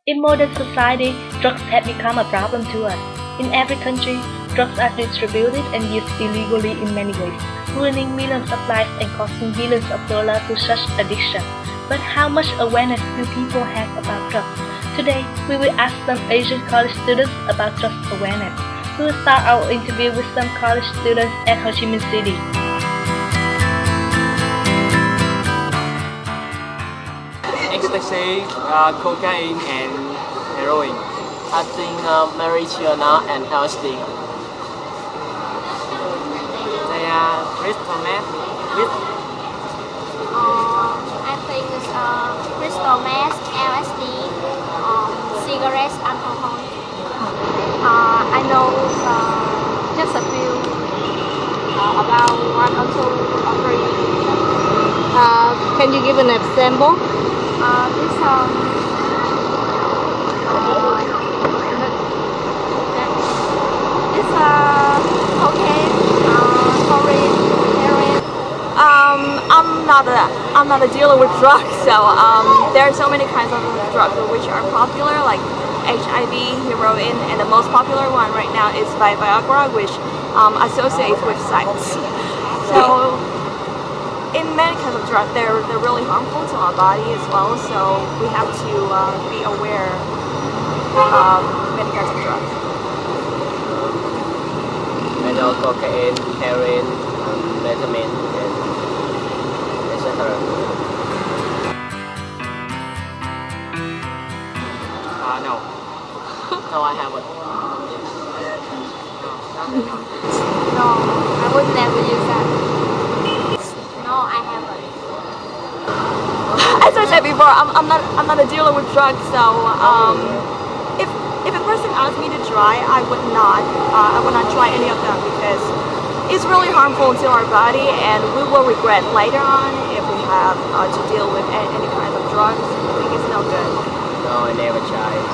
In modern society, drugs have become a problem to us. In every country, drugs are distributed and used illegally in many ways, ruining millions of lives and causing billions of dollars to such addiction. But how much awareness do people have about drugs? Today, we will ask some Asian college students about drug awareness. We will start our interview with some college students at Ho Chi Minh City. Ecstasy, cocaine, and heroin. I think marijuana and LSD. They are crystal meth with I think it's crystal meth, LSD, cigarettes, alcohol. I know just a few, about one or two or three. Can you give an example? This cocaine, heroin, heroin. I'm not a dealer with drugs, so there are so many kinds of drugs which are popular, like HIV, heroin, and the most popular one right now is Viagra, which associates with sex. So in many kinds of drugs, they're really harmful to our body as well. So we have to be aware of many kinds of drugs. I know cocaine, heroin, methamphetamine, and etc. no. No, I haven't. No, I would never use that. No, I haven't. As I said before, I'm not a dealer with drugs, so if a person asked me to try, I would not try any of them because it's really harmful to our body, and we will regret later on if we have to deal with any kind of drugs. I think it's no good. No, I never tried.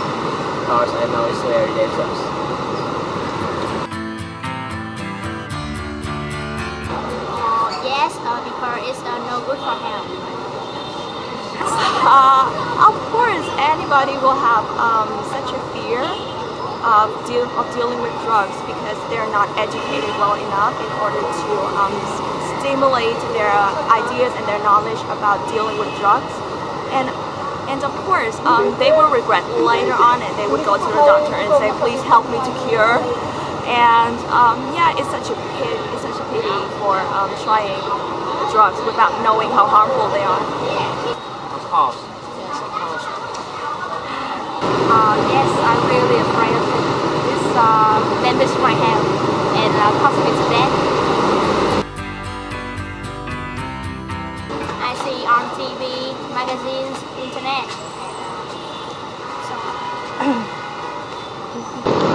Because I know it's very dangerous. Yes, because it's no good for health. Of course, anybody will have such a fear of dealing with drugs because they're not educated well enough in order to stimulate their ideas and their knowledge about dealing with drugs. And of course, they will regret later on, and they would go to the doctor and say, "Please help me to cure." And yeah, it's such a pity for trying drugs without knowing how harmful they are. Of course. Yes, I'm really afraid of it. This damage my health and cause me to death. I see on TV, magazines, internet. So,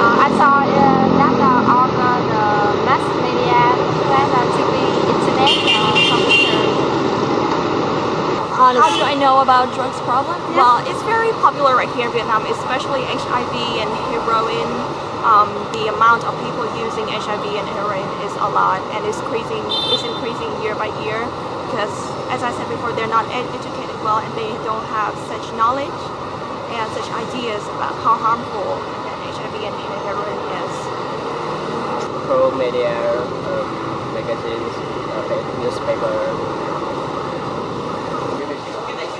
I saw that on the mass media, that TV, internet, computer. How do I know about drugs problem? Well, it's very popular right here in Vietnam, especially HIV and heroin. The amount of people using HIV and heroin is a lot, and it's increasing year by year because, as I said before, they're not educated well, and they don't have such knowledge and such ideas about how harmful HIV and heroin is. Pro media, magazines, newspaper.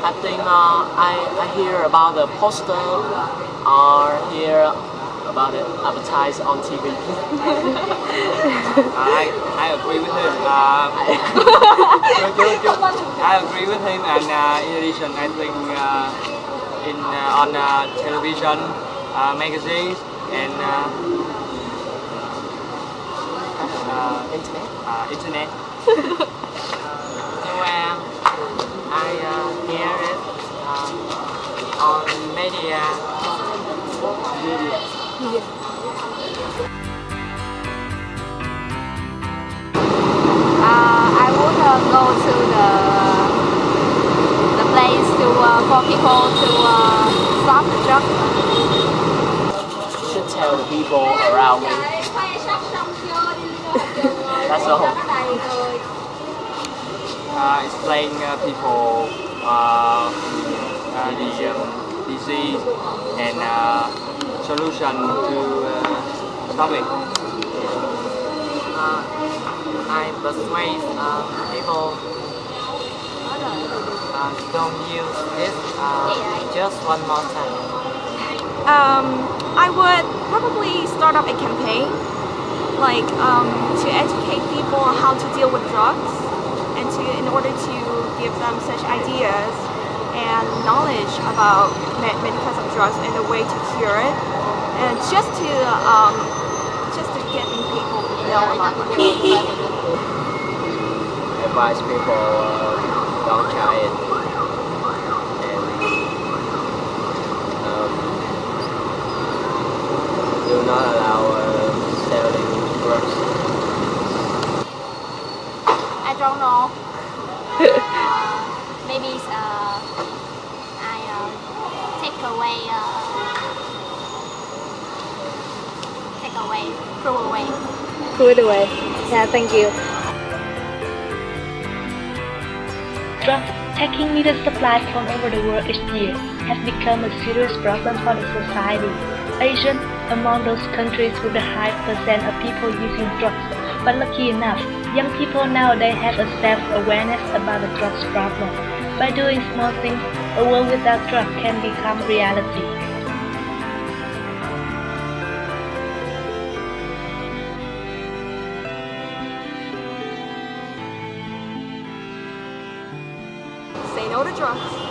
I think I hear about the poster or hear about it advertised on TV. I agree with him. I agree with him, and in addition, I think on television, magazines, and internet. Where I hear it on media. I would go to the place for people to stop the drug. Should tell the people around me. That's all. Explain people the disease and solution to stop it. I persuade people don't use this just one more time. I would probably start up a campaign, like to educate people on how to deal with drugs, and in order to give them such ideas and knowledge about many kinds of drugs and the way to cure it, and just to getting people to know about drugs. Advise people don't try it, and do not allow selling drugs. I don't know. Maybe I Throw it away. Yeah, thank you. Drugs taking meter supplies from over the world each year has become a serious problem for the society. Asian among those countries with the high percent of people using drugs, but lucky enough, young people nowadays have a self-awareness about the drugs problem. By doing small things, a world without drugs can become reality. Say no to drugs.